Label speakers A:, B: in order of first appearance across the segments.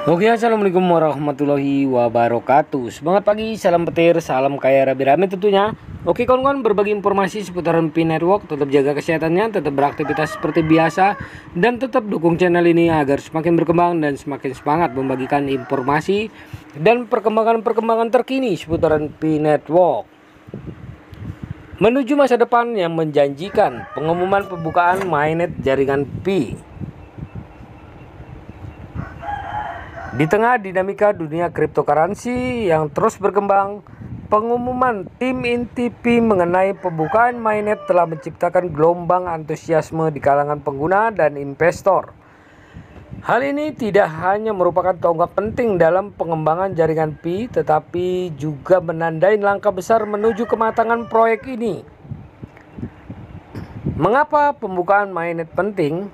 A: Oke, assalamualaikum warahmatullahi wabarakatuh. Semangat pagi, salam petir, salam kaya rame-rame tentunya. Oke kawan-kawan, berbagi informasi seputaran Pi Network. Tetap jaga kesehatannya, tetap beraktivitas seperti biasa, dan tetap dukung channel ini agar semakin berkembang dan semakin semangat membagikan informasi dan perkembangan-perkembangan terkini seputaran Pi Network. Menuju masa depan yang menjanjikan, pengumuman pembukaan mainnet jaringan Pi. Di tengah dinamika dunia cryptocurrency yang terus berkembang, pengumuman tim inti Pi mengenai pembukaan mainnet telah menciptakan gelombang antusiasme di kalangan pengguna dan investor. Hal ini tidak hanya merupakan tonggak penting dalam pengembangan jaringan Pi, tetapi juga menandai langkah besar menuju kematangan proyek ini. Mengapa pembukaan mainnet penting?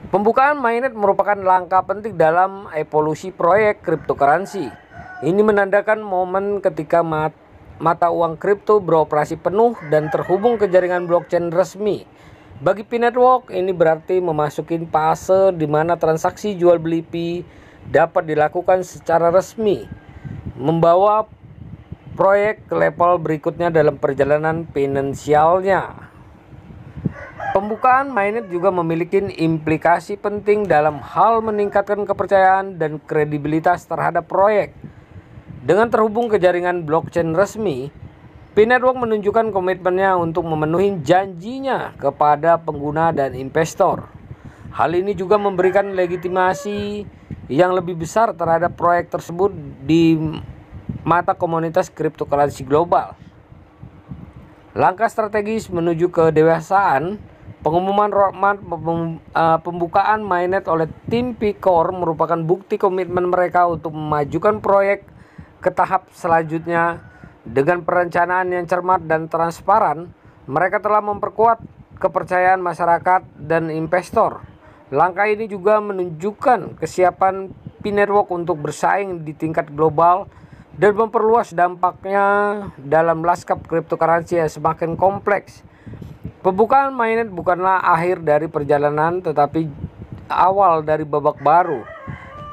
A: Pembukaan mainnet merupakan langkah penting dalam evolusi proyek cryptocurrency. Ini menandakan momen ketika mata uang kripto beroperasi penuh dan terhubung ke jaringan blockchain resmi. Bagi Pi Network, ini berarti memasuki fase di mana transaksi jual beli Pi dapat dilakukan secara resmi, membawa proyek ke level berikutnya dalam perjalanan finansialnya. Pembukaan mainnet juga memiliki implikasi penting dalam hal meningkatkan kepercayaan dan kredibilitas terhadap proyek. Dengan terhubung ke jaringan blockchain resmi, Pi Network menunjukkan komitmennya untuk memenuhi janjinya kepada pengguna dan investor. Hal ini juga memberikan legitimasi yang lebih besar terhadap proyek tersebut di mata komunitas cryptocurrency global. Langkah strategis menuju kedewasaan. Pengumuman roadmap pembukaan mainnet oleh tim Pi Core merupakan bukti komitmen mereka untuk memajukan proyek ke tahap selanjutnya. Dengan perencanaan yang cermat dan transparan, mereka telah memperkuat kepercayaan masyarakat dan investor. Langkah ini juga menunjukkan kesiapan Pi Network untuk bersaing di tingkat global dan memperluas dampaknya dalam lanskap cryptocurrency yang semakin kompleks. Pembukaan mainnet bukanlah akhir dari perjalanan, tetapi awal dari babak baru.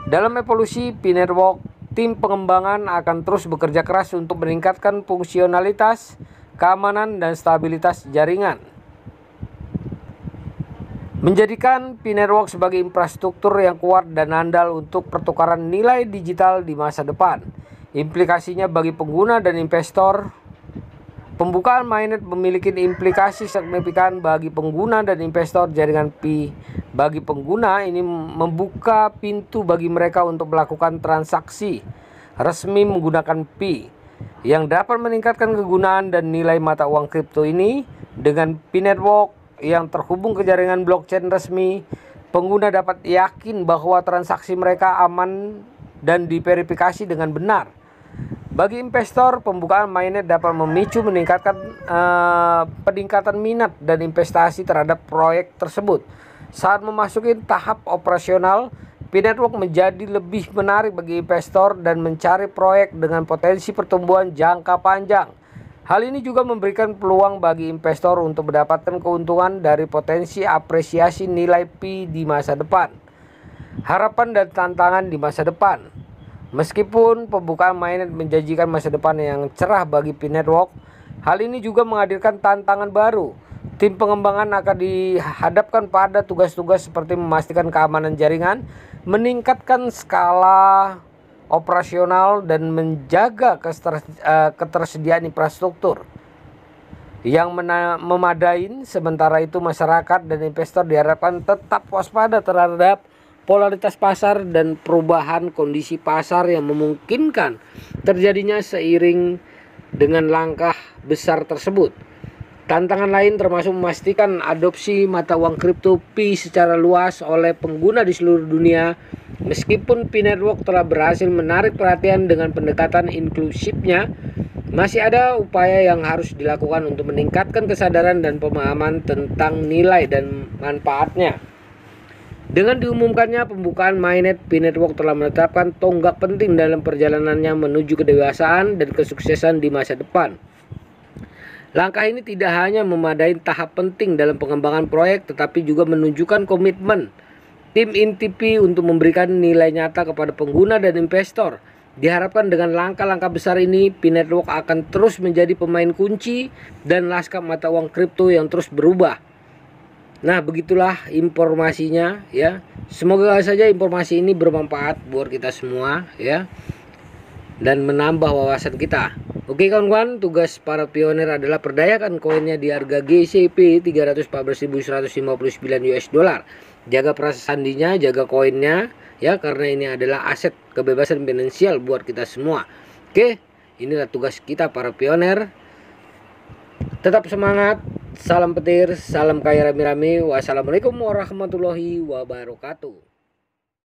A: Dalam evolusi Pi Network, tim pengembangan akan terus bekerja keras untuk meningkatkan fungsionalitas, keamanan, dan stabilitas jaringan. Menjadikan Pi Network sebagai infrastruktur yang kuat dan andal untuk pertukaran nilai digital di masa depan. Implikasinya bagi pengguna dan investor. Pembukaan mainnet memiliki implikasi signifikan bagi pengguna dan investor jaringan Pi. Bagi pengguna, ini membuka pintu bagi mereka untuk melakukan transaksi resmi menggunakan Pi, yang dapat meningkatkan kegunaan dan nilai mata uang kripto ini. Dengan Pi Network yang terhubung ke jaringan blockchain resmi, pengguna dapat yakin bahwa transaksi mereka aman dan diverifikasi dengan benar. Bagi investor, pembukaan mainnet dapat memicu peningkatan minat dan investasi terhadap proyek tersebut. Saat memasuki tahap operasional, Pi Network menjadi lebih menarik bagi investor dan mencari proyek dengan potensi pertumbuhan jangka panjang. Hal ini juga memberikan peluang bagi investor untuk mendapatkan keuntungan dari potensi apresiasi nilai Pi di masa depan. Harapan dan tantangan di masa depan. Meskipun pembukaan mainnet menjanjikan masa depan yang cerah bagi Pi Network, hal ini juga menghadirkan tantangan baru. Tim pengembangan akan dihadapkan pada tugas-tugas seperti memastikan keamanan jaringan, meningkatkan skala operasional, dan menjaga ketersediaan infrastruktur yang memadai. Sementara itu, masyarakat dan investor diharapkan tetap waspada terhadap polaritas pasar dan perubahan kondisi pasar yang memungkinkan terjadinya seiring dengan langkah besar tersebut. Tantangan lain termasuk memastikan adopsi mata uang kripto Pi secara luas oleh pengguna di seluruh dunia. Meskipun Pi Network telah berhasil menarik perhatian dengan pendekatan inklusifnya, masih ada upaya yang harus dilakukan untuk meningkatkan kesadaran dan pemahaman tentang nilai dan manfaatnya. Dengan diumumkannya pembukaan mainnet, Pi Network telah menetapkan tonggak penting dalam perjalanannya menuju kedewasaan dan kesuksesan di masa depan. Langkah ini tidak hanya memadai tahap penting dalam pengembangan proyek, tetapi juga menunjukkan komitmen Tim Intipi untuk memberikan nilai nyata kepada pengguna dan investor. Diharapkan dengan langkah-langkah besar ini, Pi Network akan terus menjadi pemain kunci dan lanskap mata uang kripto yang terus berubah. Nah, begitulah informasinya ya. Semoga saja informasi ini bermanfaat buat kita semua ya, dan menambah wawasan kita. Oke kawan-kawan, tugas para pionir adalah perdayakan koinnya di harga GCP 314.159 US dollar. Jaga perasaan sandinya, jaga koinnya ya, karena ini adalah aset kebebasan finansial buat kita semua. Oke, inilah tugas kita para pionir. Tetap semangat, salam petir, salam kaya rame-rame. Wassalamualaikum warahmatullahi wabarakatuh.